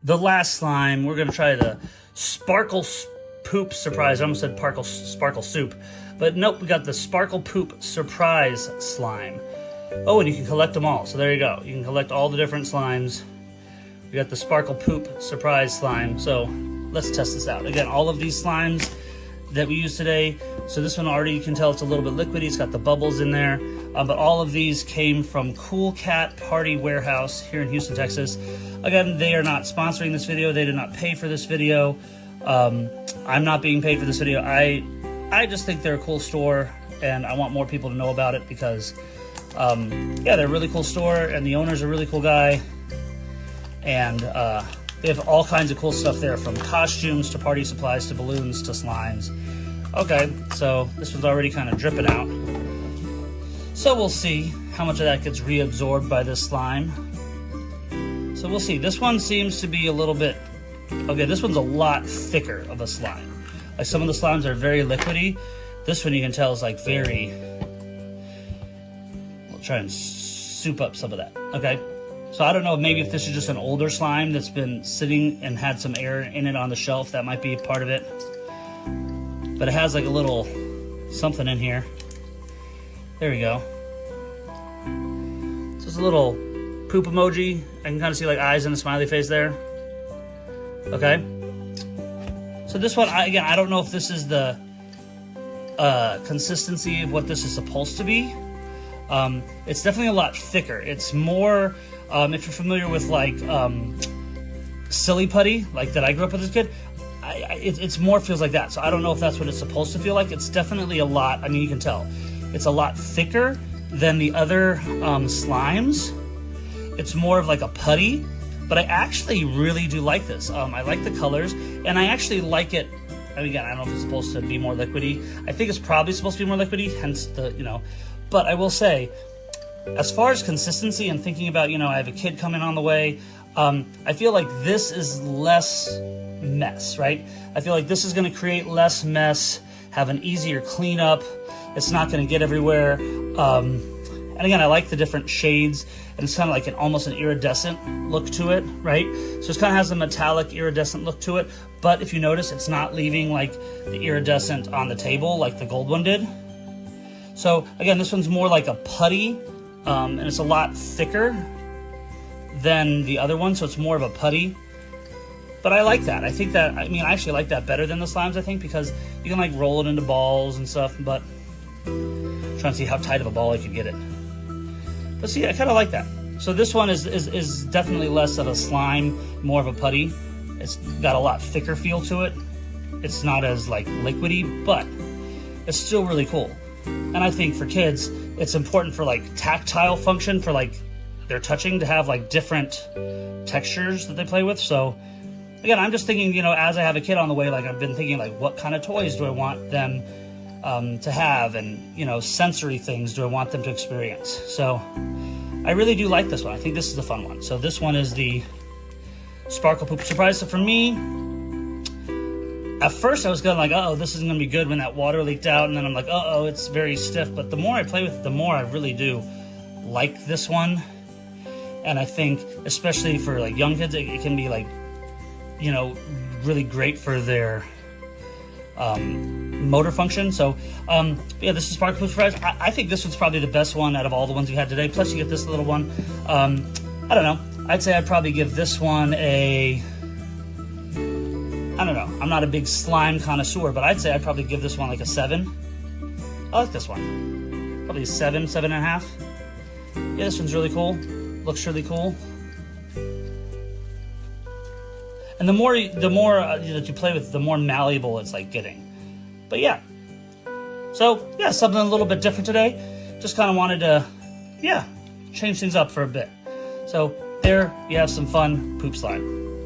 The last slime, we're gonna try the Sparkle Poop Surprise. I almost said Sparkle Soup, but nope, we got the Sparkle Poop Surprise Slime. Oh, and you can collect them all. So there you go. You can collect all the different slimes. We got the Sparkle Poop Surprise Slime. So let's test this out. Again, all of these slimes that we use today. So this one already, you can tell it's a little bit liquidy. It's got the bubbles in there. But all of these came from Cool Cat Party Warehouse here in Houston, Texas. Again, they are not sponsoring this video. They did not pay for this video. I'm not being paid for this video. I just think they're a cool store, and I want more people to know about it because, yeah, they're a really cool store, and the owner's a really cool guy. And they have all kinds of cool stuff there, from costumes to party supplies to balloons to slimes. Okay, so this one's already kind of dripping out. So we'll see how much of that gets reabsorbed by this slime. So we'll see. This one seems to be a little bit... Okay, this one's a lot thicker of a slime. Like some of the slimes are very liquidy. This one you can tell is like very... We'll try and soup up some of that. Okay. So I don't know, maybe if this is just an older slime that's been sitting and had some air in it on the shelf, that might be part of it. But it has like a little something in here. There we go. So it's a little poop emoji. I can kind of see like eyes and a smiley face there. Okay. So this one, again, I don't know if this is the consistency of what this is supposed to be. It's definitely a lot thicker. It's more... if you're familiar with like Silly Putty, like that I grew up with as a kid, it's more feels like that. So I don't know if that's what it's supposed to feel like. It's definitely a lot. I mean, you can tell it's a lot thicker than the other slimes. It's more of like a putty, but I actually really do like this. I like the colors, and I actually like it. I mean, again, I don't know if it's supposed to be more liquidy. I think it's probably supposed to be more liquidy, hence the, you know. But I will say, as far as consistency and thinking about, you know, I have a kid coming on the way, I feel like this is less mess, right? I feel like this is going to create less mess, have an easier cleanup. It's not going to get everywhere. And again, I like the different shades, and it's kind of like almost an iridescent look to it, right? So it kind of has a metallic iridescent look to it. But if you notice, it's not leaving like the iridescent on the table like the gold one did. So again, this one's more like a putty. And it's a lot thicker than the other one, so it's more of a putty. But I like that. I think that, I mean, I actually like that better than the slimes, I think, because you can like roll it into balls and stuff, but I'm trying to see how tight of a ball I could get it. But see, I kind of like that. So this one is definitely less of a slime, more of a putty. It's got a lot thicker feel to it. It's not as like liquidy, but it's still really cool. And I think for kids, it's important for like tactile function, for like their touching, to have like different textures that they play with. So again, I'm just thinking, you know, as I have a kid on the way, like I've been thinking like, what kind of toys do I want them to have, and, you know, sensory things do I want them to experience. So I really do like this one. I think this is a fun one. So this one is the Sparkle Poop Surprise. So for me, at first I was going like, uh-oh, this isn't going to be good when that water leaked out. And then I'm like, uh-oh, it's very stiff. But the more I play with it, the more I really do like this one. And I think, especially for like young kids, it can be like, you know, really great for their motor function. So, yeah, this is Sparkle Poop Surprise. I think this one's probably the best one out of all the ones we had today. Plus you get this little one. I don't know. I'd say I'd probably give this one a... I don't know. I'm not a big slime connoisseur, but I'd say I'd probably give this one like a 7. I like this one. Probably a 7, 7.5. Yeah, this one's really cool. Looks really cool. And the more that you play with, the more malleable it's like getting. But yeah. So yeah, something a little bit different today. Just kind of wanted to, yeah, change things up for a bit. So there you have some fun poop slime.